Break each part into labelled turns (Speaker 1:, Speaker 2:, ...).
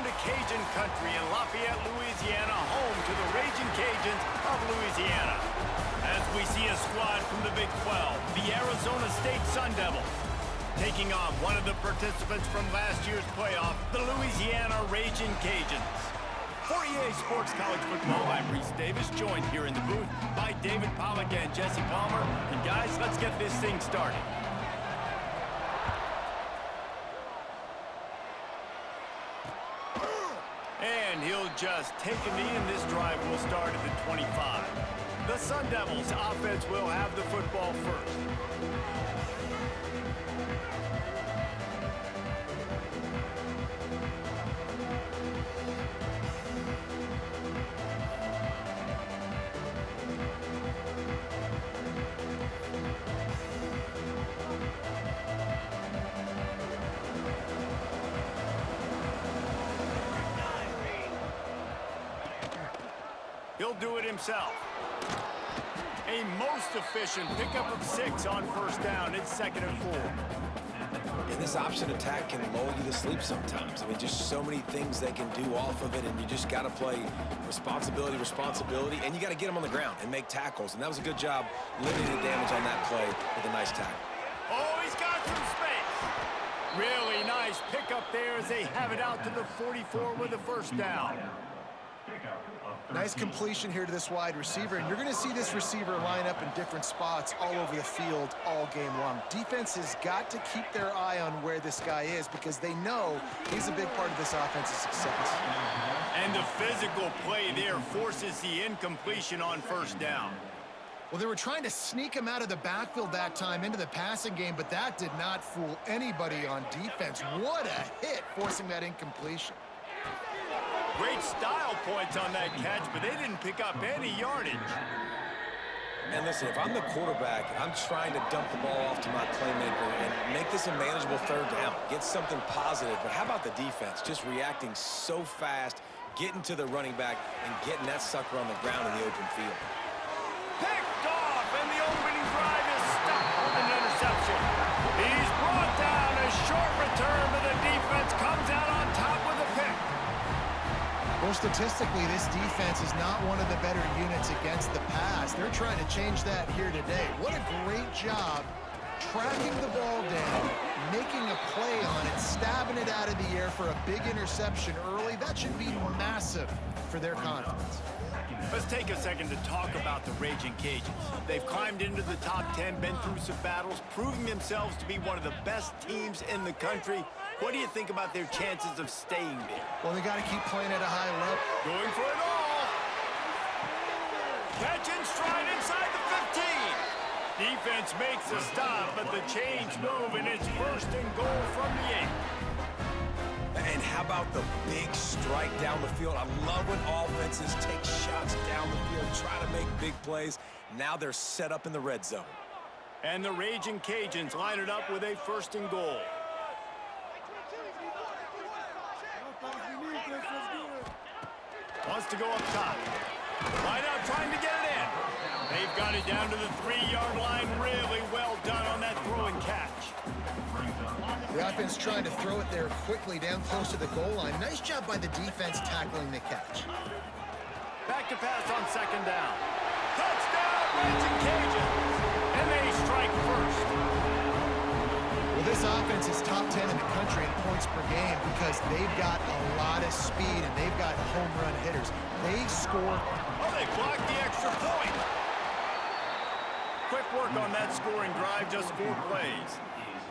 Speaker 1: to Cajun country in Lafayette, Louisiana, home to the Raging Cajuns of Louisiana. As we see a squad from the Big 12, the Arizona State Sun Devils, taking on one of the participants from last year's playoff, the Louisiana Raging Cajuns. For EA Sports College Football, I'm Reese Davis, joined here in the booth by David Pollack and Jesse Palmer. And guys, let's get this thing started. And he'll just take a knee, and this drive will start at the 25. The Sun Devils offense will have the football first. He'll do it himself. A most efficient pickup of 6 on first down. It's 2nd and 4.
Speaker 2: And this option attack can lull you to sleep sometimes. I mean, just so many things they can do off of it, and you just got to play responsibility, and you got to get them on the ground and make tackles. And that was a good job limiting the damage on that play with a nice tackle.
Speaker 1: Oh, he's got some space. Really nice pickup there as they have it out to the 44 with a first down.
Speaker 3: Nice completion here to this wide receiver, and you're going to see this receiver line up in different spots all over the field all game long. Defense has got to keep their eye on where this guy is because they know he's a big part of this offense's success.
Speaker 1: And the physical play there forces the incompletion on first down.
Speaker 3: Well, they were trying to sneak him out of the backfield that time into the passing game, but that did not fool anybody on defense. What a hit, forcing that incompletion.
Speaker 1: Great style points on that catch, but they didn't pick up any yardage.
Speaker 2: And listen, if I'm the quarterback, I'm trying to dump the ball off to my playmaker and make this a manageable third down. Get something positive. But how about the defense? Just reacting so fast, getting to the running back, and getting that sucker on the ground in the open field.
Speaker 1: Picked off, and the opening drive is stopped with an interception. He's brought down. A short return, but the defense comes out on top with a pick.
Speaker 3: Well, statistically, this defense is not one of the better units against the pass. They're trying to change that here today. What a great job tracking the ball down, making a play on it, stabbing it out of the air for a big interception early. That should be massive for their confidence.
Speaker 1: Let's take a second to talk about the Raging Cajuns. They've climbed into the top 10, been through some battles, proving themselves to be one of the best teams in the country. What do you think about their chances of staying there?
Speaker 3: Well, they got to keep playing at a high level.
Speaker 1: Going for it all. Catch in stride inside the 15. Defense makes a stop, but the chains move, and it's 1st and goal from the 8.
Speaker 2: And how about the big strike down the field? I love when offenses take shots down the field, try to make big plays. Now they're set up in the red zone.
Speaker 1: And the Raging Cajuns line it up with a 1st and goal. Wants to go up top. Line out trying to get it in. They've got it down to the 3-yard line. Really well done on that throw and catch.
Speaker 3: The offense trying to throw it there quickly down close to the goal line. Nice job by the defense tackling the catch.
Speaker 1: Back to pass on 2nd down. Touchdown, Raging Cajuns. And they strike first.
Speaker 3: Well, this offense is top 10 in the country in points per game because they've got a lot of speed and they've got home run hitters. They score.
Speaker 1: Oh, they blocked the extra point. Quick work on that scoring drive, just 4 plays.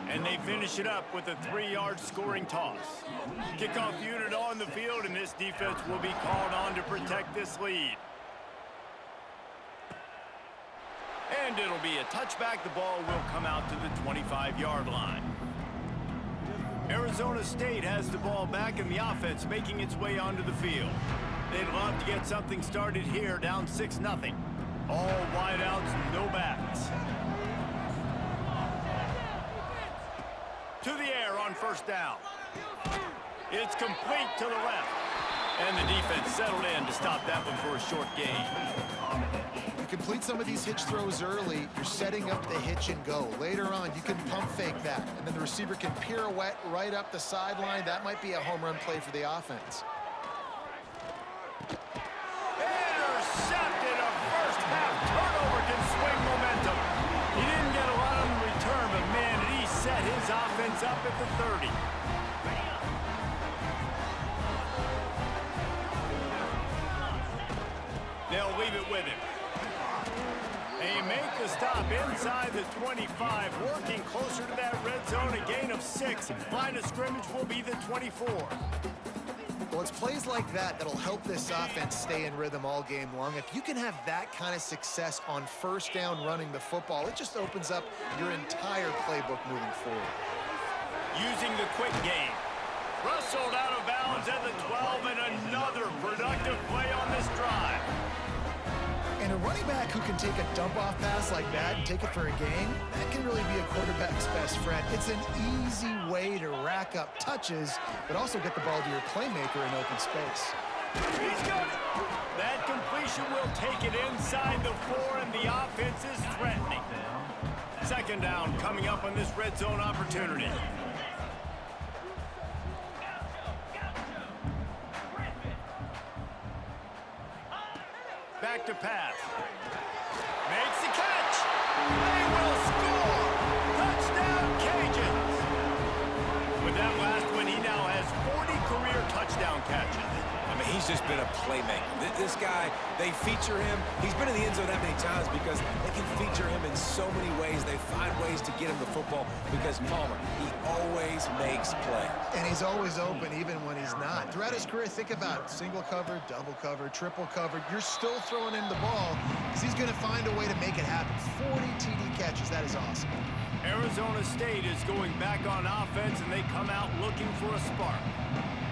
Speaker 1: And they finish it up with a 3-yard scoring toss. Kickoff unit on the field, and this defense will be called on to protect this lead. And it'll be a touchback. The ball will come out to the 25-yard line. Arizona State has the ball back, and the offense making its way onto the field. They'd love to get something started here, down 6-0. All wideouts, no backs. To the air on first down. It's complete to the left. And the defense settled in to stop that one for a short gain.
Speaker 3: complete some of these hitch throws early, you're setting up the hitch and go. Later on, you can pump fake that, and then the receiver can pirouette right up the sideline. That might be a home run play for the offense.
Speaker 1: Intercepted. A first half turnover can swing momentum. He didn't get a lot on the return, but man, he set his offense up at the 30. They'll leave it with him. They make the stop inside the 25, working closer to that red zone, a gain of 6. Line of scrimmage will be the 24.
Speaker 3: Well, it's plays like that that'll help this offense stay in rhythm all game long. If you can have that kind of success on first down running the football, it just opens up your entire playbook moving forward.
Speaker 1: Using the quick game. Wrestled out of bounds at the 12, and another productive play on this drive.
Speaker 3: And a running back who can take a dump-off pass like that and take it for a gain, that can really be a quarterback's best friend. It's an easy way to rack up touches, but also get the ball to your playmaker in open space.
Speaker 1: He's got it. That completion will take it inside the 4, and the offense is threatening. Second down coming up on this red zone opportunity. Back to pass. Makes the catch. They will score. Touchdown, Cajuns. With that last one, he now has 40 career touchdown catches.
Speaker 2: I mean, he's just been a playmaker. This guy, they feature him. He's been in the end zone that many times because they can feature him in so many ways. They find ways to get him the football because Palmer, he always makes plays.
Speaker 3: And he's always open even when he's not. Throughout his career, think about single cover, double cover, triple cover. You're still throwing him the ball because he's going to find a way to make it happen. 40 TD catches. That is awesome.
Speaker 1: Arizona State is going back on offense, and they come out looking for a spark.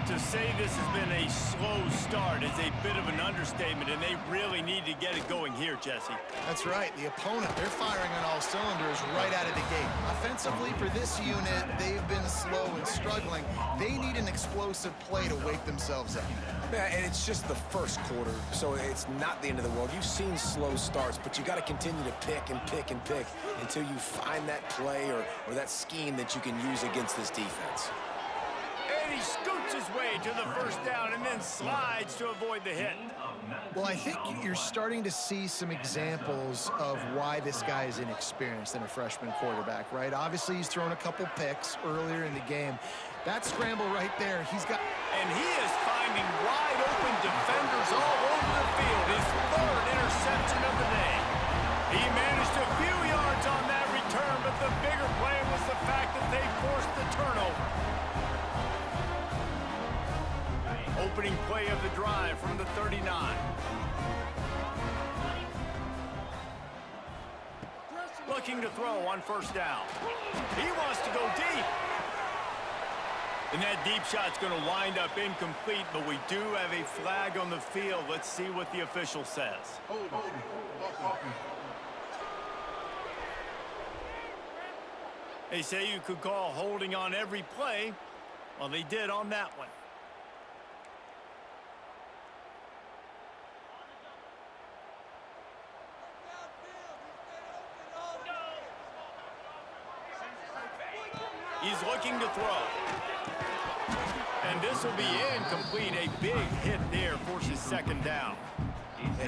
Speaker 1: To say this has been a slow start is a bit of an understatement, and they really need to get it going here, Jesse.
Speaker 3: That's right. The opponent, they're firing on all cylinders right out of the gate. Offensively, for this unit, they've been slow and struggling. They need an explosive play to wake themselves up.
Speaker 2: Yeah, and it's just the first quarter, so it's not the end of the world. You've seen slow starts, but you got to continue to pick and pick and pick until you find that play or that scheme that you can use against this defense.
Speaker 1: And he scoots his way to the first down and then slides to avoid the hit.
Speaker 3: Well, I think you're starting to see some examples of why this guy is inexperienced in a freshman quarterback, right? Obviously, he's thrown a couple picks earlier in the game. That scramble right there, he's got...
Speaker 1: And he is finding wide open defenders all over the field. His third interception of the day. He managed a few yards on that return, but the bigger play was the fact that they forced the turnover. Opening play of the drive from the 39. Looking to throw on first down. He wants to go deep. And that deep shot's going to wind up incomplete, but we do have a flag on the field. Let's see what the official says. They say you could call holding on every play. Well, they did on that one. He's looking to throw. And this will be incomplete. A big hit there forces second down.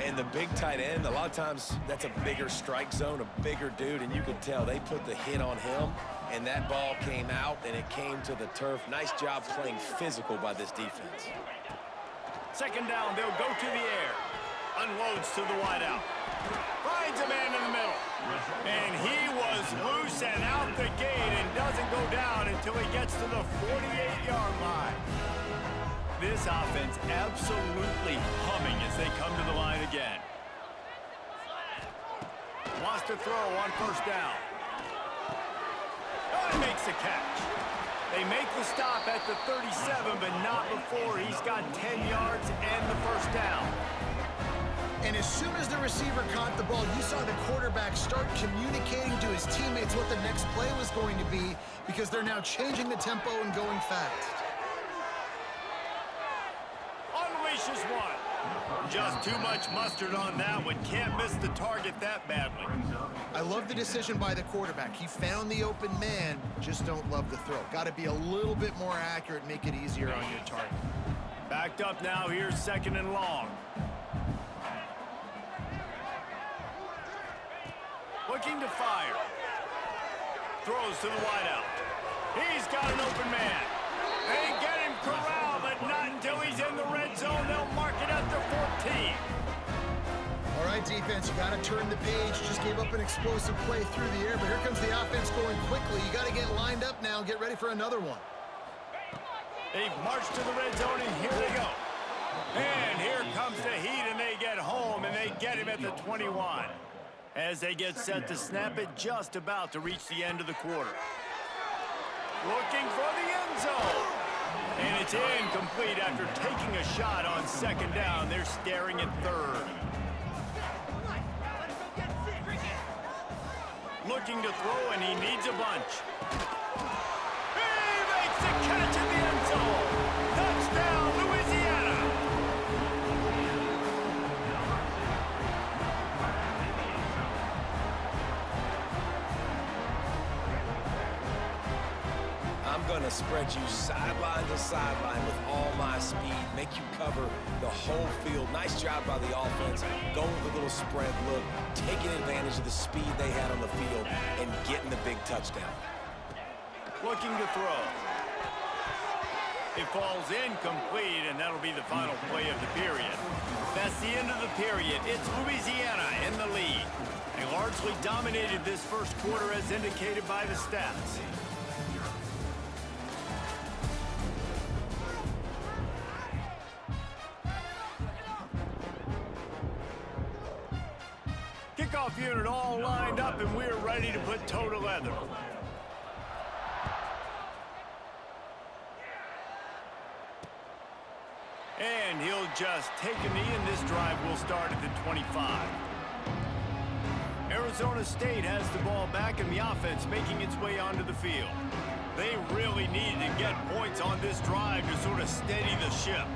Speaker 2: And the big tight end, a lot of times that's a bigger strike zone, a bigger dude, and you can tell they put the hit on him, and that ball came out, and it came to the turf. Nice job playing physical by this defense.
Speaker 1: Second down, they'll go to the air. Unloads to the wideout. Finds a man in the middle. And he was loose and out the gate and doesn't go down until he gets to the 48-yard line. This offense absolutely humming as they come to the line again. Wants to throw on first down. Oh, he makes the catch. They make the stop at the 37, but not before he's got 10 yards and the first down.
Speaker 3: And as soon as the receiver caught the ball, you saw the quarterback start communicating to his teammates what the next play was going to be because they're now changing the tempo and going fast.
Speaker 1: Unleashes one. just too much mustard on that one. Can't miss the target that badly.
Speaker 3: I love the decision by the quarterback. He found the open man, just don't love the throw. Got to be a little bit more accurate, make it easier on your target.
Speaker 1: Backed up now, here's 2nd and long. Looking to fire. Throws to the wideout. He's got an open man. They get him corralled, but not until he's in the red zone. They'll mark it at the 14.
Speaker 3: All right, defense, you got to turn the page. Just gave up an explosive play through the air, but here comes the offense going quickly. You got to get lined up now and get ready for another one.
Speaker 1: They've marched to the red zone, and here they go. And here comes the heat, and they get home, and they get him at the 21. As they get set to snap it, just about to reach the end of the quarter. Looking for the end zone. And it's incomplete after taking a shot on 2nd down. They're staring at 3rd. Looking to throw, and he needs a bunch. He makes the catch in the end zone. Touchdown, Louisiana.
Speaker 2: I'm going to spread you sideline to sideline with all my speed, make you cover the whole field. Nice job by the offense, going with a little spread look, taking advantage of the speed they had on the field, and getting the big touchdown.
Speaker 1: Looking to throw. It falls incomplete, and that'll be the final play of the period. That's the end of the period. It's Louisiana in the lead. They largely dominated this first quarter as indicated by the stats. Kickoff unit all lined up, and we're ready to put toe to leather. And he'll just take a knee, and this drive will start at the 25. Arizona State has the ball back, and the offense making its way onto the field. They really needed to get points on this drive to sort of steady the ship.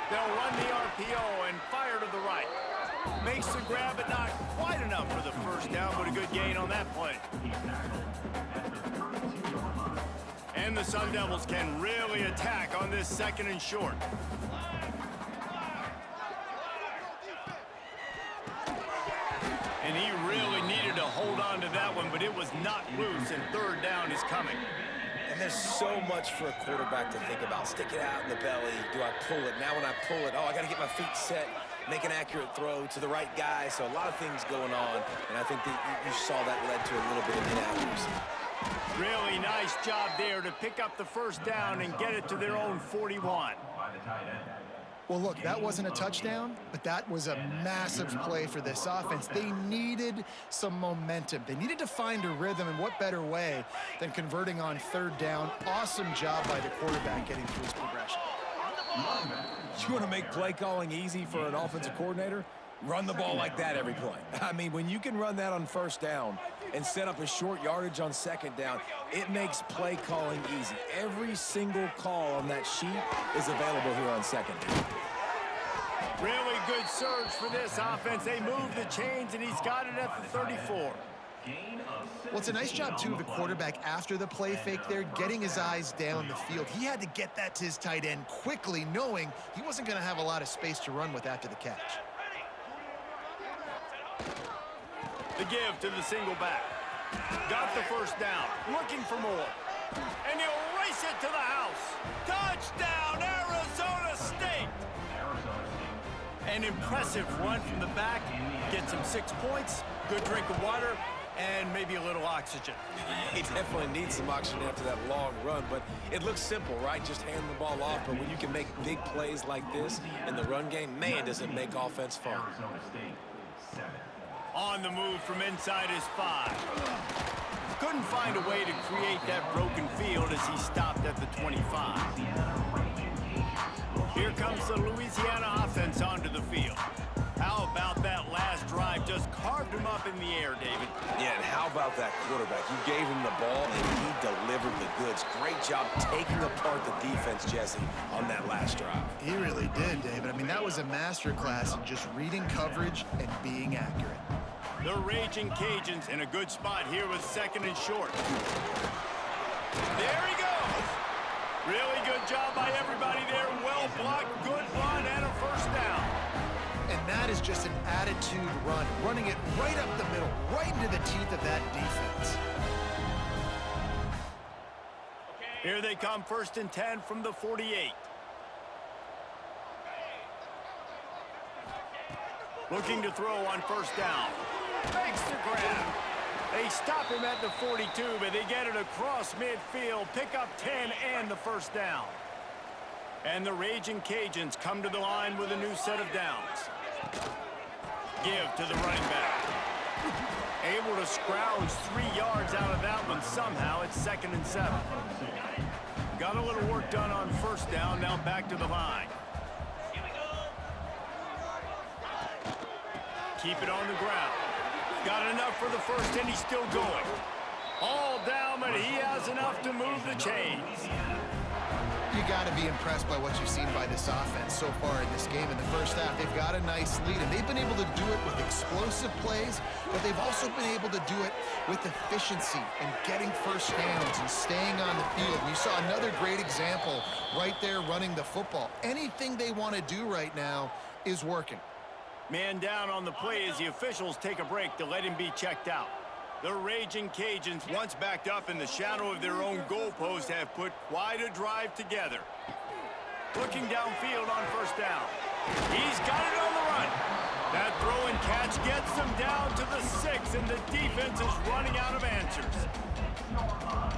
Speaker 1: They'll run the RPO and fire to the right. Makes the grab, but not quite enough for the first down, but a good gain on that play. And the Sun Devils can really attack on this 2nd and short. And he really needed to hold on to that one, but it was not loose, and 3rd down is coming.
Speaker 2: And there's so much for a quarterback to think about. Stick it out in the belly. Do I pull it? Now when I pull it, oh, I got to get my feet set, make an accurate throw to the right guy. So a lot of things going on, and I think that you saw that led to a little bit of inaccuracy.
Speaker 1: Really nice job there to pick up the first down and get it to their own 41.
Speaker 3: Well, look, that wasn't a touchdown, but that was a massive play for this offense. They needed some momentum. They needed to find a rhythm, and what better way than converting on 3rd down. Awesome job by the quarterback getting through his progression.
Speaker 2: You want to make play calling easy for an offensive coordinator? Run the ball like that every play. I mean, when you can run that on 1st down and set up a short yardage on 2nd down, it makes play calling easy. Every single call on that sheet is available here on 2nd down.
Speaker 1: Really good surge for this offense. They move the chains, and he's got it at the 34.
Speaker 3: Well, it's a nice job, too, of the quarterback after the play fake there, getting his eyes down the field. He had to get that to his tight end quickly, knowing he wasn't going to have a lot of space to run with after the catch.
Speaker 1: The give to the single back. Got the first down. Looking for more. And he'll race it to the house. Touchdown, Arizona State! An impressive run from the back. Gets him 6 points, good drink of water, and maybe a little oxygen.
Speaker 2: He definitely needs some oxygen after that long run, but it looks simple, right? Just hand the ball off, but when you can make big plays like this in the run game, man, does it make offense fun.
Speaker 1: On the move from inside his 5. Couldn't find a way to create that broken field as he stopped at the 25. Here comes the Louisiana offense onto the field. How about that last drive? Just carved him up in the air, David.
Speaker 2: Yeah, and how How about that quarterback? You gave him the ball, and he delivered the goods. Great job taking apart the defense, Jesse, on that last drive.
Speaker 3: He really did, David. I mean, that was a masterclass in just reading coverage and being accurate.
Speaker 1: The Raging Cajuns in a good spot here with 2nd and short. There he goes. Really good job by everybody there. Well blocked, good run, and a 1st down.
Speaker 3: And that is just an attitude run, running it right up the middle, right into the teeth of that defense.
Speaker 1: Here they come, 1st and 10 from the 48. Looking to throw on 1st down. Makes the grab. They stop him at the 42, but they get it across midfield, pick up 10 and the 1st down. And the Raging Cajuns come to the line with a new set of downs. Give to the running back. Able to scrounge 3 yards out of that one somehow. It's 2nd and 7. Got a little work done on 1st down, now back to the line. Keep it on the ground. Got enough for the 1st, and he's still going. All down, but he has enough to move the chains.
Speaker 3: You got to be impressed by what you've seen by this offense so far in this game. In the 1st half, they've got a nice lead, and they've been able to do it with explosive plays, but they've also been able to do it with efficiency and getting 1st downs and staying on the field. And you saw another great example right there running the football. Anything they want to do right now is working.
Speaker 1: Man down on the play as the officials take a break to let him be checked out. The Raging Cajuns, once backed up in the shadow of their own goalpost, have put quite a drive together. Looking downfield on 1st down. He's got it on the run. That throw and catch gets them down to the 6, and the defense is running out of answers.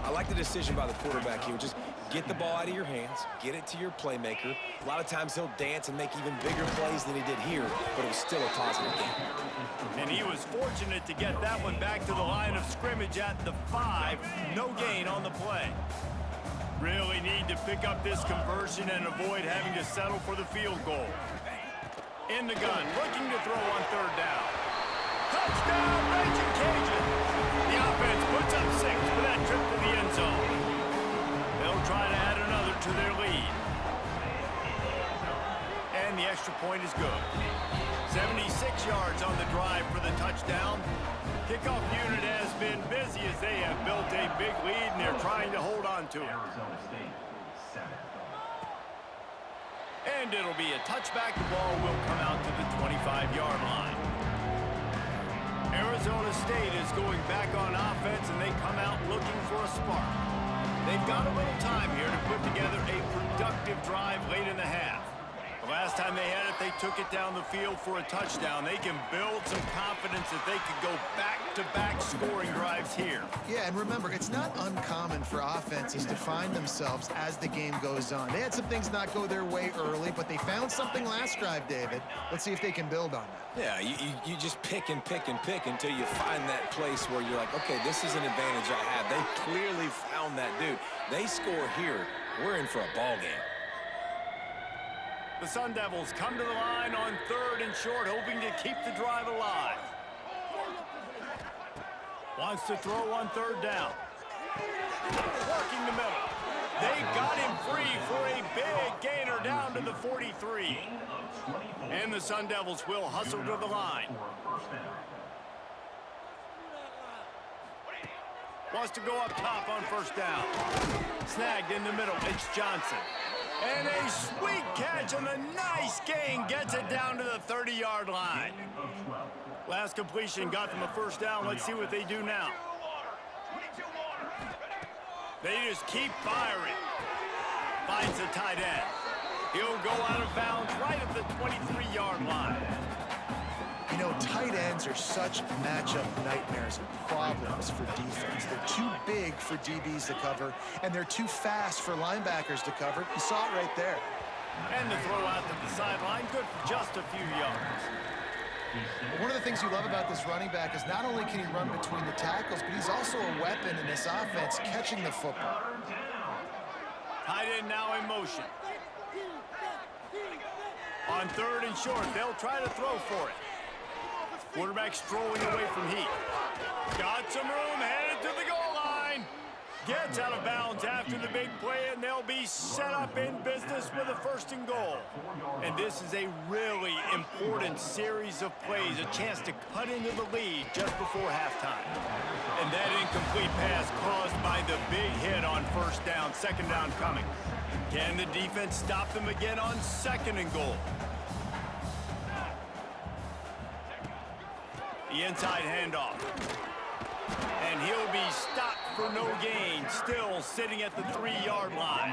Speaker 2: I like the decision by the quarterback here. Just get the ball out of your hands, get it to your playmaker. A lot of times he'll dance and make even bigger plays than he did here, but it was still a positive game.
Speaker 1: And he was fortunate to get that one back to the line of scrimmage at the 5. No gain on the play. Really need to pick up this conversion and avoid having to settle for the field goal. In the gun, looking to throw on 3rd down. Touchdown, Raging Cajuns! The offense puts up 6 for that trip to the end zone. They'll try to add another to their lead. And the extra point is good. 76 yards on the drive for the touchdown. Kickoff unit has been busy as they have built a big lead, and they're trying to hold on to it. And it'll be a touchback. The ball will come out to the 25-yard line. Arizona State is going back on offense, and they come out looking for a spark. They've got a little time here to put together a productive drive late in the half. The last time they had it, they took it down the field for a touchdown. They can build some confidence that they could go back-to-back scoring drives here.
Speaker 3: Yeah, and remember, it's not uncommon for offenses to find themselves as the game goes on. They had some things not go their way early, but they found something last drive, David. Let's see if they can build on that.
Speaker 2: Yeah, you just pick and pick and pick until you find that place where you're like, okay, this is an advantage I have. They clearly found that dude. They score here, we're in for a ball game.
Speaker 1: The Sun Devils come to the line on 3rd and short, hoping to keep the drive alive. Wants to throw on 3rd down. Working the middle. They got him free for a big gainer down to the 43. And the Sun Devils will hustle to the line. Wants to go up top on 1st down. Snagged in the middle. It's Johnson. And a sweet catch and a nice gain gets it down to the 30-yard line. Last completion got them a 1st down. Let's see what they do now. They just keep firing. Finds the tight end. He'll go out of bounds right at the 23-yard line.
Speaker 3: You know, tight ends are such matchup nightmares and problems for defense. They're too big for DBs to cover, and they're too fast for linebackers to cover. You saw it right there.
Speaker 1: And the throw out to the sideline, good for just a few yards.
Speaker 3: One of the things you love about this running back is not only can he run between the tackles, but he's also a weapon in this offense, catching the football.
Speaker 1: Tight end now in motion. On 3rd and short, they'll try to throw for it. Quarterback strolling away from heat. Got some room, headed to the goal line. Gets out of bounds after the big play, and they'll be set up in business with a 1st and goal. And this is a really important series of plays, a chance to cut into the lead just before halftime. And that incomplete pass caused by the big hit on 1st down, 2nd down coming. Can the defense stop them again on 2nd and goal? The inside handoff. And he'll be stopped for no gain, still sitting at the 3-yard line.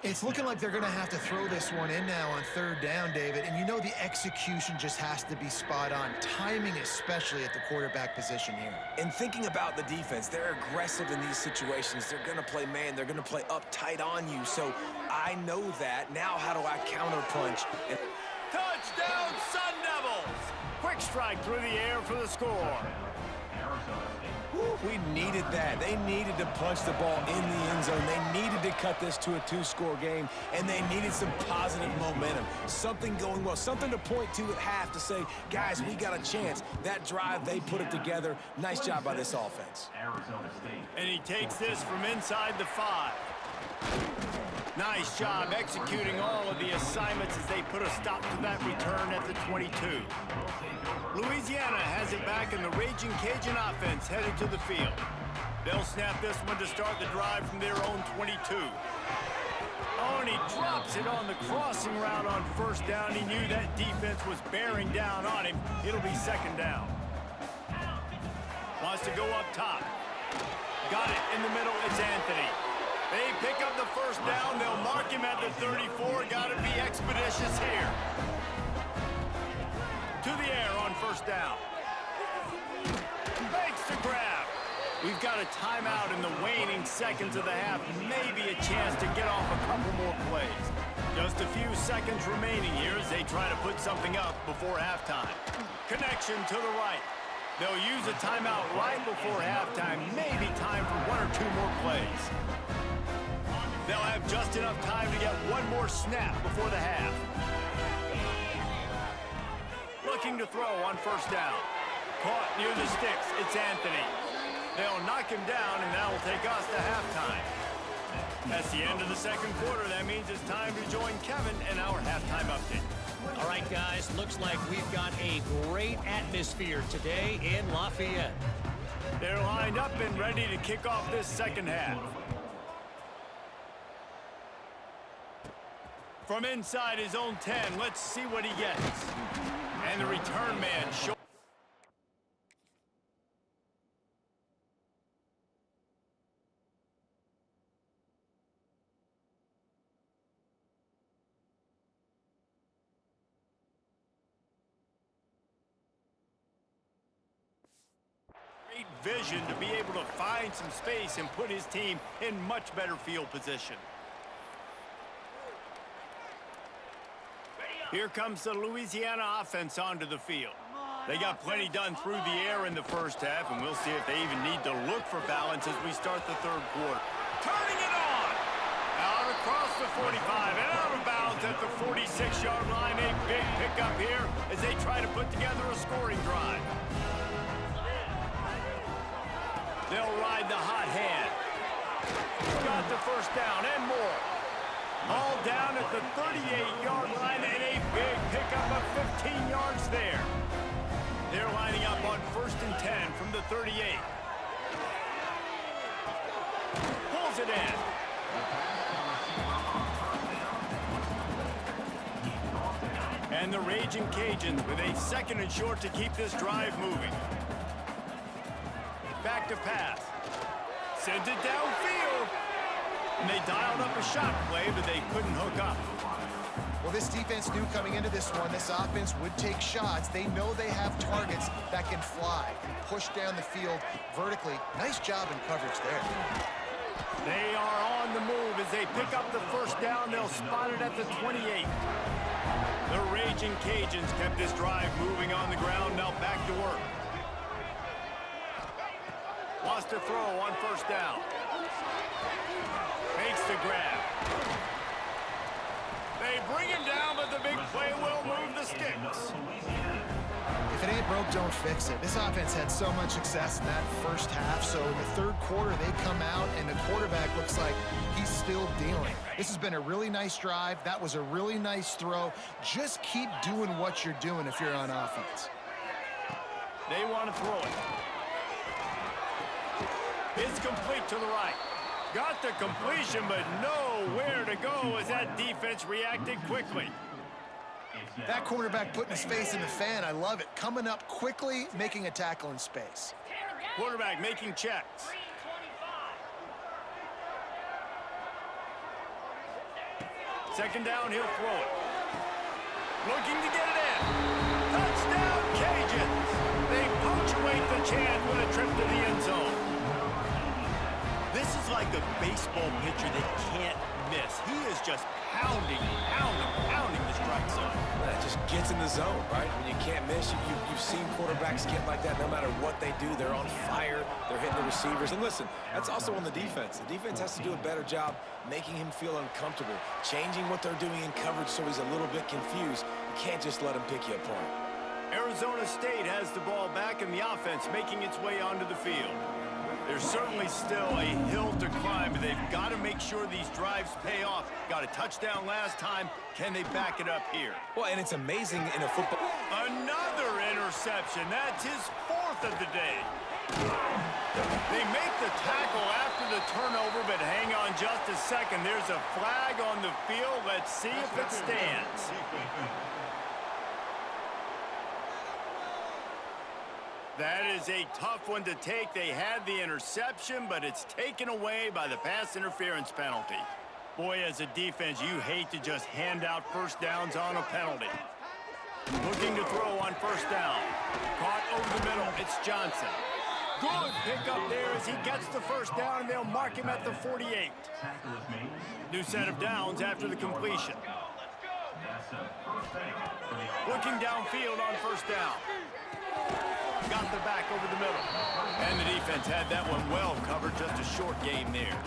Speaker 3: It's looking like they're going to have to throw this one in now on 3rd down, David. And you know the execution just has to be spot on. Timing especially at the quarterback position here.
Speaker 2: And thinking about the defense, they're aggressive in these situations. They're going to play man. They're going to play up tight on you. So I know that. Now how do I counterpunch? And
Speaker 1: touchdown, Sun Devils! Quick strike through the air for the score.
Speaker 2: We needed that. They needed to punch the ball in the end zone. They needed to cut this to a 2-score game, and they needed some positive momentum. Something going well, something to point to at half to say, guys, we got a chance. That drive, they put it together. Nice job by this offense.
Speaker 1: And he takes this from inside the 5. Nice job executing all of the assignments as they put a stop to that return at the 22. Louisiana has it back, and the Raging Cajun offense headed to the field. They'll snap this one to start the drive from their own 22. Oh, and he drops it on the crossing route on 1st down. He knew that defense was bearing down on him. It'll be 2nd down. Wants to go up top. Got it in the middle. It's Anthony. They pick up the 1st down. They'll mark him at the 34. Got to be expeditious here. To the air on 1st down. Makes the grab. We've got a timeout in the waning seconds of the half. Maybe a chance to get off a couple more plays. Just a few seconds remaining here as they try to put something up before halftime. Connection to the right. They'll use a timeout right before halftime. Maybe time for 1 or 2 more plays. They'll have just enough time to get 1 more snap before the half. Looking to throw on 1st down. Caught near the sticks. It's Anthony. They'll knock him down, and that will take us to halftime. That's the end of the 2nd quarter. That means it's time to join Kevin in our halftime update.
Speaker 4: All right, guys, looks like we've got a great atmosphere today in Lafayette.
Speaker 1: They're lined up and ready to kick off this 2nd half. From inside his own 10, let's see what he gets. And the return man shows. Great vision to be able to find some space and put his team in much better field position. Here comes the Louisiana offense onto the field. They got plenty done through the air in the 1st half, and we'll see if they even need to look for balance as we start the 3rd quarter. Turning it on! Out across the 45 and out of bounds at the 46-yard line. A big pickup here as they try to put together a scoring drive. They'll ride the hot hand. Got the 1st down and more. All down at the 38-yard line, and a big pickup of 15 yards there. They're lining up on 1st and 10 from the 38. Pulls it in. And the Raging Cajuns with a 2nd and short to keep this drive moving. Back to pass. Sends it downfield. And they dialed up a shot play, but they couldn't hook up.
Speaker 3: Well, this defense knew coming into this one, this offense would take shots. They know they have targets that can fly, push down the field vertically. Nice job in coverage there.
Speaker 1: They are on the move as they pick up the 1st down. They'll spot it at the 28. The Raging Cajuns kept this drive moving on the ground. Now back to work. Wants to throw on 1st down. Makes the grab. They bring him down, but the big play will move the sticks.
Speaker 3: If it ain't it broke, don't fix it. This offense had so much success in that first half, so in the third quarter they come out and the quarterback looks like he's still dealing. This has been a really nice drive. That was a really nice throw. Just keep doing what you're doing if you're on offense.
Speaker 1: They want to throw it. It's complete to the right. Got the completion, but nowhere to go as that defense reacted quickly.
Speaker 3: That quarterback putting his face in the fan, I love it. Coming up quickly, making a tackle in space.
Speaker 1: Quarterback making checks. Second down, he'll throw it. Looking to get it in. Touchdown, Cajuns! They punctuate the chance with a trip to the end zone. This is like a baseball pitcher that can't miss. He is just pounding the strike zone.
Speaker 2: That just gets in the zone, right? When you can't miss, you've seen quarterbacks get like that no matter what they do. They're on fire. They're hitting the receivers. And listen, that's also on the defense. The defense has to do a better job making him feel uncomfortable, changing what they're doing in coverage so he's a little bit confused. You can't just let him pick you apart.
Speaker 1: Arizona State has the ball back in the offense, making its way onto the field. There's certainly still a hill to climb, but they've got to make sure these drives pay off. Got a touchdown last time. Can they back it up here?
Speaker 2: Well, and it's amazing in a football.
Speaker 1: Another interception. That's his fourth of the day. They make the tackle after the turnover, but hang on just a second. There's a flag on the field. Let's see if it stands. That is a tough one to take. They had the interception, but it's taken away by the pass interference penalty. Boy, as a defense, you hate to just hand out first downs on a penalty. Looking to throw on first down. Caught over the middle. It's Johnson. Good pickup there as he gets the first down, and they'll mark him at the 48. New set of downs after the completion. Looking downfield on first down. Got the back over the middle. And the defense had that one well covered. Just a short game there.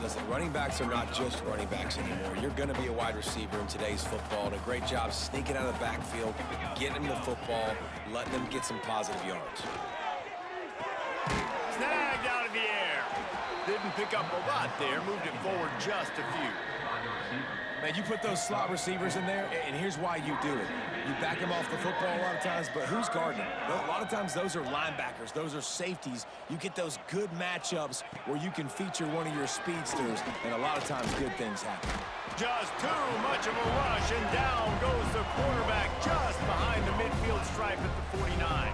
Speaker 2: Listen, running backs are not just running backs anymore. You're going to be a wide receiver in today's football. And a great job sneaking out of the backfield, getting them the football, letting them get some positive yards.
Speaker 1: Snagged out of the air. Didn't pick up a lot there. Moved it forward just a few.
Speaker 2: Man, you put those slot receivers in there, and here's why you do it. You back them off the football a lot of times, but who's guarding them? A lot of times those are linebackers. Those are safeties. You get those good matchups where you can feature one of your speedsters, and a lot of times good things happen.
Speaker 1: Just too much of a rush, and down goes the quarterback just behind the midfield stripe at the 49.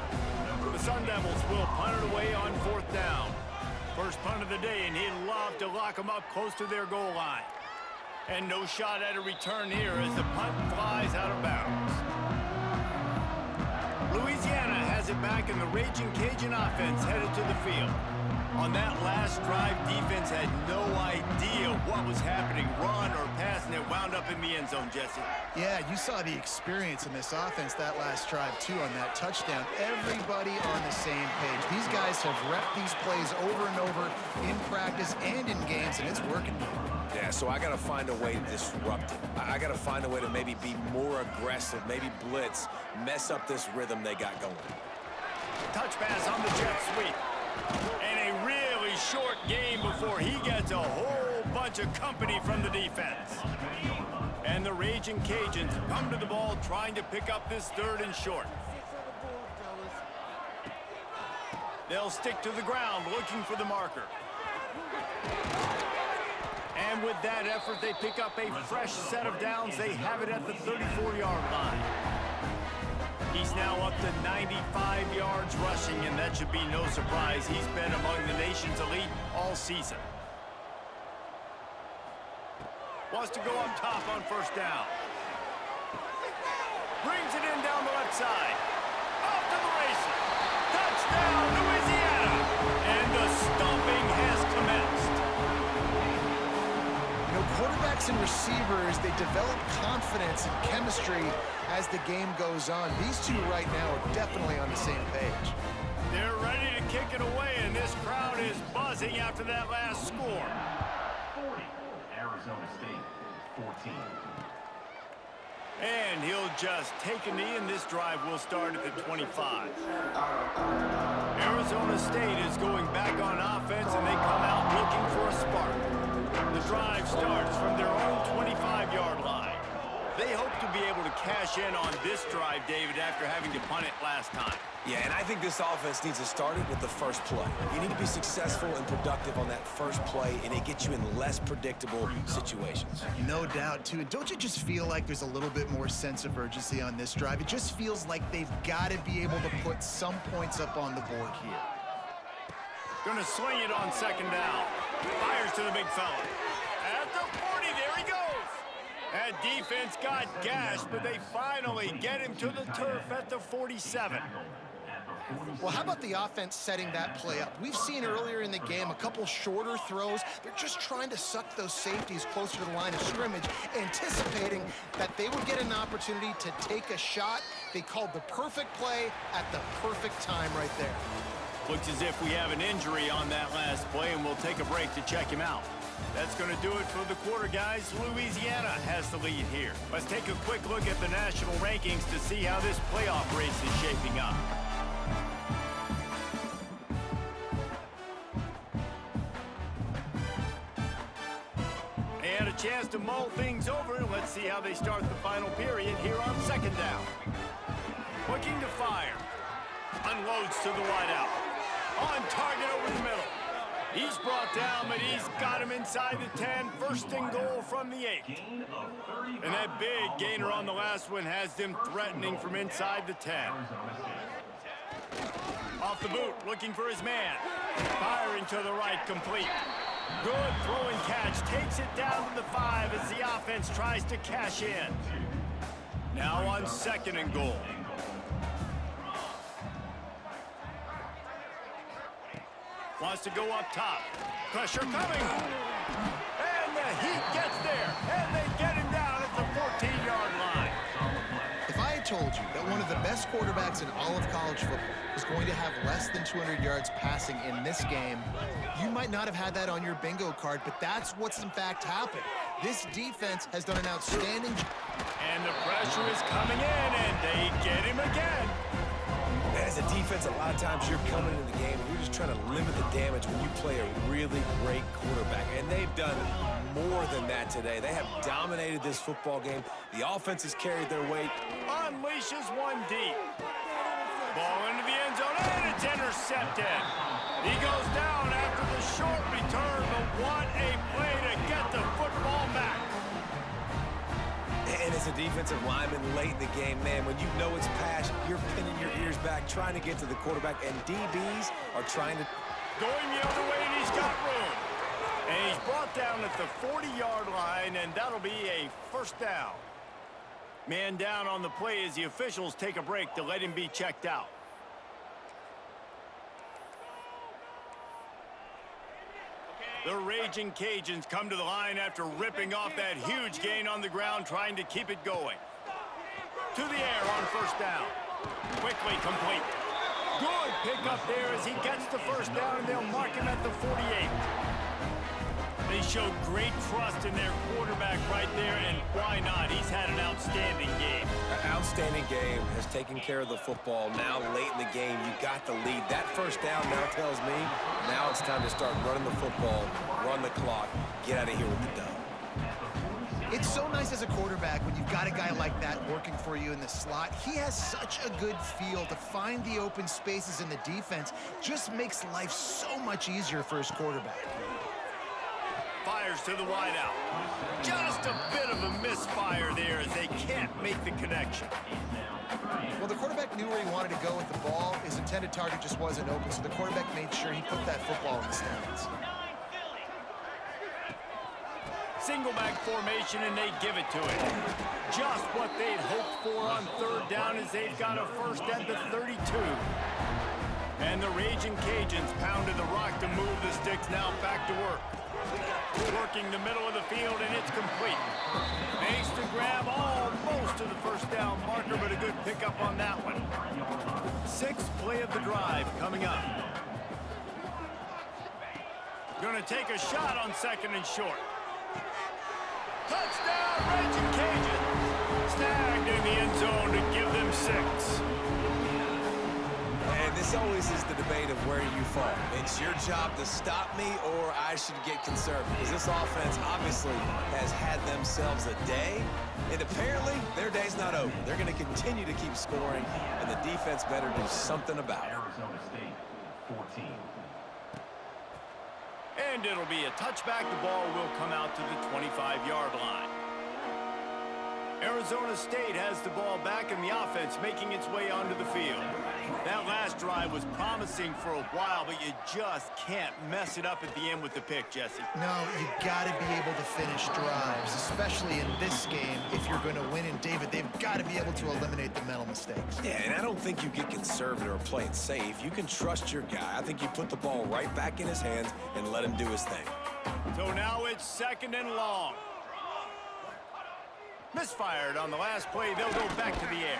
Speaker 1: The Sun Devils will punt it away on fourth down. First punt of the day, and he'd love to lock them up close to their goal line. And no shot at a return here as the punt flies out of bounds. Louisiana has it back, and the Raging Cajun offense headed to the field. On that last drive, defense had no idea what was happening, run or pass, and it wound up in the end zone, Jesse.
Speaker 3: Yeah, you saw the experience in this offense that last drive, too, on that touchdown. Everybody on the same page. These guys have repped these plays over and over in practice and in games, and it's working.
Speaker 2: Yeah, so I got to find a way to disrupt it. I got to find a way to maybe be more aggressive, maybe blitz, mess up this rhythm they got going.
Speaker 1: Touch pass on the jet sweep. And a really short game before he gets a whole bunch of company from the defense. And the Raging Cajuns come to the ball trying to pick up this third and short. They'll stick to the ground looking for the marker. And with that effort, they pick up a fresh set of downs. They have it at the 34-yard line. He's now up to 95 yards rushing, and that should be no surprise. He's been among the nation's elite all season. Wants to go up top on first down. Brings it in down the left side. Off to the races. Touchdown, Louisiana. And the stomping has commenced.
Speaker 3: You know, quarterbacks and receivers, they develop confidence and chemistry as the game goes on. These two right now are definitely on the same page.
Speaker 1: They're ready to kick it away, and this crowd is buzzing after that last score.
Speaker 5: 40, Arizona State, 14.
Speaker 1: And he'll just take a knee, and this drive will start at the 25. Arizona State is going back on offense, and they come out looking for a spark. The drive starts from their own 25-yard line. They hope to be able to cash in on this drive, David, after having to punt it last time.
Speaker 2: Yeah, and I think this offense needs to start it with the first play. You need to be successful and productive on that first play, and it gets you in less predictable situations.
Speaker 3: No doubt, too. And don't you just feel like there's a little bit more sense of urgency on this drive? It just feels like they've got to be able to put some points up on the board here.
Speaker 1: Gonna swing it on second down. Fires to the big fella. At the 40, there he goes. That defense got gashed, but they finally get him to the turf at the 47.
Speaker 3: Well, how about the offense setting that play up? We've seen earlier in the game a couple shorter throws. They're just trying to suck those safeties closer to the line of scrimmage, anticipating that they would get an opportunity to take a shot. They called the perfect play at the perfect time right there.
Speaker 1: Looks as if we have an injury on that last play, and we'll take a break to check him out. That's going to do it for the quarter, guys. Louisiana has the lead here. Let's take a quick look at the national rankings to see how this playoff race is shaping up. They had a chance to mull things over, and let's see how they start the final period here on second down. Looking to fire. Unloads to the wideout. On target over the middle. He's brought down, but he's got him inside the 10. First and goal from the 8. And that big gainer on the last one has them threatening from inside the 10. Off the boot, looking for his man. Firing to the right, complete. Good throw and catch. Takes it down to the 5 as the offense tries to cash in. Now on second and goal. Wants to go up top. Pressure coming. And the Heat gets there. And they get him down at the 14-yard line.
Speaker 3: If I had told you that one of the best quarterbacks in all of college football was going to have less than 200 yards passing in this game, you might not have had that on your bingo card, but that's what's in fact happened. This defense has done an outstanding job.
Speaker 1: And the pressure is coming in, and they get him again.
Speaker 2: As a defense, a lot of times you're coming into the game and you're just trying to limit the damage when you play a really great quarterback. And they've done more than that today. They have dominated this football game. The offense has carried their weight.
Speaker 1: Unleashes one deep. Ball into the end zone, and it's intercepted. He goes down after the short return, but what a play to get the football back.
Speaker 2: And as a defensive lineman late in the game, man, when you know it's pass, you're pinning your ears back, trying to get to the quarterback, and DBs are trying to...
Speaker 1: Going the other way, and he's got room. And he's brought down at the 40-yard line, and that'll be a first down. Man down on the play as the officials take a break to let him be checked out. The Raging Cajuns come to the line after ripping off that huge gain on the ground, trying to keep it going. To the air on first down. Quickly complete. Good pick up there as he gets the first down, and they'll mark him at the 48. They showed great trust in their quarterback right there, and why not? He's had an outstanding game.
Speaker 2: An outstanding game, has taken care of the football. Now, late in the game, you got the lead. That first down now tells me now it's time to start running the football, run the clock, get out of here with the dub.
Speaker 3: It's so nice as a quarterback when you've got a guy like that working for you in the slot. He has such a good feel to find the open spaces in the defense. Just makes life so much easier for his quarterback.
Speaker 1: Fires to the wideout. Just a bit of a misfire there as they can't make the connection.
Speaker 3: Well, the quarterback knew where he wanted to go with the ball. His intended target just wasn't open, so the quarterback made sure he put that football in the stands.
Speaker 1: Single back formation, and they give it to it. Just what they'd hoped for on third down as they've got a first at the 32. And the Raging Cajuns pounded the rock to move the sticks, now back to work. Working the middle of the field, and it's complete. Makes the grab almost to the first down marker, but a good pickup on that one. Sixth play of the drive coming up. Going to take a shot on second and short. Touchdown, Raging Cajuns! Snagged in the end zone to give them 6.
Speaker 2: And this always is the debate of where you fall. It's your job to stop me, or I should get conservative. Because this offense obviously has had themselves a day, and apparently their day's not over. They're going to continue to keep scoring, and the defense better do something about it.
Speaker 5: Arizona State, 14.
Speaker 1: And it'll be a touchback. The ball will come out to the 25-yard line. Arizona State has the ball back in the offense, making its way onto the field. That last drive was promising for a while, but you just can't mess it up at the end with the pick, Jesse.
Speaker 3: No, you got to be able to finish drives, especially in this game. If you're going to win, and David, they've got to be able to eliminate the mental mistakes.
Speaker 2: Yeah, and I don't think you get conservative or play it safe. You can trust your guy. I think you put the ball right back in his hands and let him do his thing.
Speaker 1: So now it's 2nd and long. Misfired on the last play. They'll go back to the air.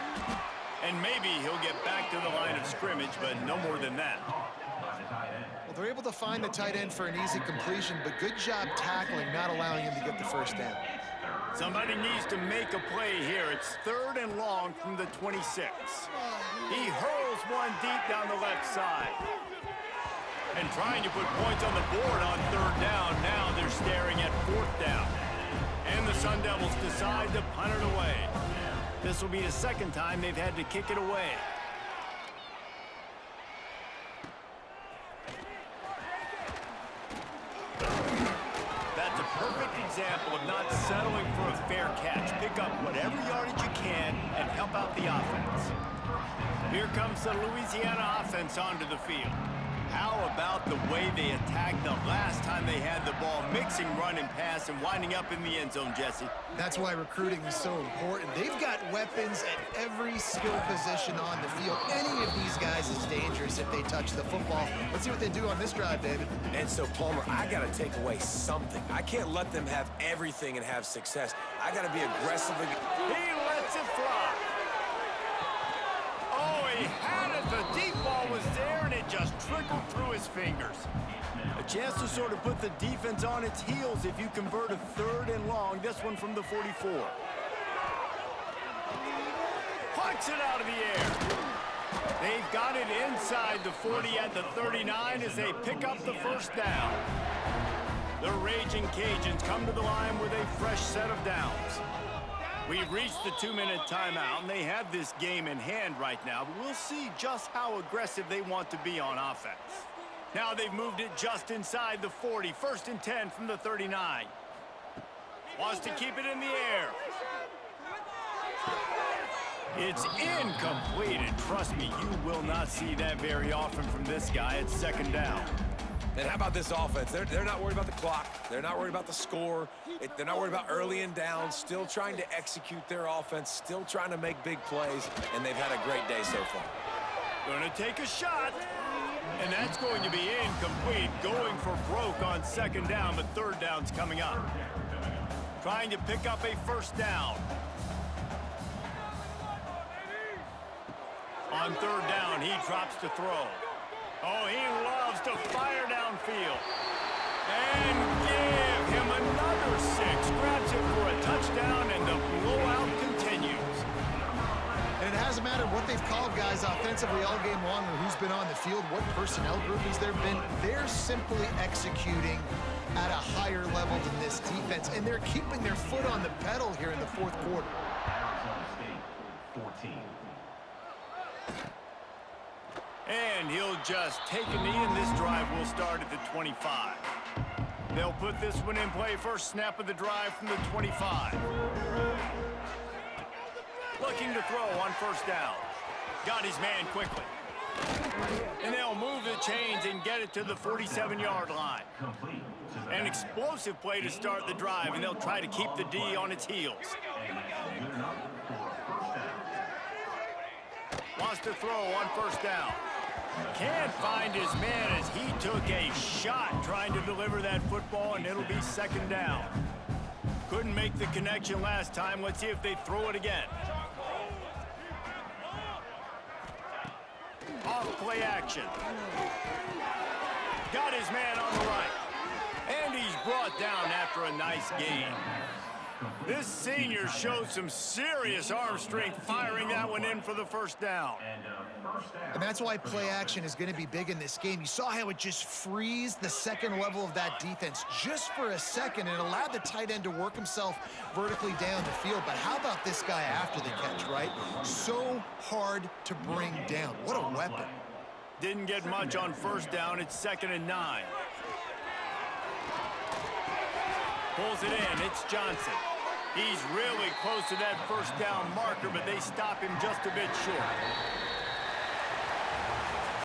Speaker 1: And maybe he'll get back to the line of scrimmage, but no more than that.
Speaker 3: Well, they're able to find the tight end for an easy completion, but good job tackling, not allowing him to get the first down.
Speaker 1: Somebody needs to make a play here. It's 3rd and long from the 26. He hurls one deep down the left side. And trying to put points on the board on 3rd down. Now they're staring at 4th down. And the Sun Devils decide to punt it away. This will be the 2nd time they've had to kick it away. That's a perfect example of not settling for a fair catch. Pick up whatever yardage you can and help out the offense. Here comes the Louisiana offense onto the field. How about the way they attacked the last time they had the ball, mixing run and pass and winding up in the end zone, Jesse?
Speaker 3: That's why recruiting is so important. They've got weapons at every skill position on the field. Any of these guys is dangerous if they touch the football. Let's see what they do on this drive, David.
Speaker 2: And so, Palmer, I got to take away something. I can't let them have everything and have success. I got to be aggressive.
Speaker 1: He lets it fly. Oh, he had it. The deep ball was there, and it just trickled through his fingers. A chance to sort of put the defense on its heels if you convert a 3rd and long. This one from the 44. Pucks it out of the air. They've got it inside the 40 at the 39 as they pick up the 1st down. The Raging Cajuns come to the line with a fresh set of downs. We've reached the 2-minute timeout, and they have this game in hand right now, but we'll see just how aggressive they want to be on offense. Now they've moved it just inside the 40. 1st and 10 from the 39. Wants to keep it in the air. It's incomplete, and trust me, you will not see that very often from this guy. It's 2nd down.
Speaker 2: And how about this offense? They're not worried about the clock. They're not worried about the score. They're not worried about early and down. Still trying to execute their offense. Still trying to make big plays. And they've had a great day so far.
Speaker 1: Going to take a shot. And that's going to be incomplete. Going for broke on 2nd down, but 3rd down's coming up. Trying to pick up a 1st down. On 3rd down, he drops to throw. Oh, he loves to fire downfield. And give him another 6. Grabs it for a touchdown, and the blowout continues.
Speaker 3: And it hasn't mattered what they've called guys offensively all game long or who's been on the field, what personnel groupings there have been. They're simply executing at a higher level than this defense, and they're keeping their foot on the pedal here in the 4th quarter.
Speaker 5: Arizona State, 14.
Speaker 1: And he'll just take a knee, and this drive will start at the 25. They'll put this one in play. First snap of the drive from the 25. Looking to throw on 1st down. Got his man quickly. And they'll move the chains and get it to the 47-yard line. An explosive play to start the drive, and they'll try to keep the D on its heels. Wants to throw on 1st down. Can't find his man as he took a shot trying to deliver that football, and it'll be 2nd down. Couldn't make the connection last time. Let's see if they throw it again. Off play action. Got his man on the right. And he's brought down after a nice gain. This senior showed some serious arm strength firing that one in for the first down.
Speaker 3: And that's why play action is going to be big in this game. You saw how it just freezed the second level of that defense just for a second and allowed the tight end to work himself vertically down the field. But how about this guy after the catch, right? So hard to bring down. What a weapon.
Speaker 1: Didn't get much on first down. It's 2nd and 9. Pulls it in. It's Johnson. He's really close to that first down marker, but they stop him just a bit short.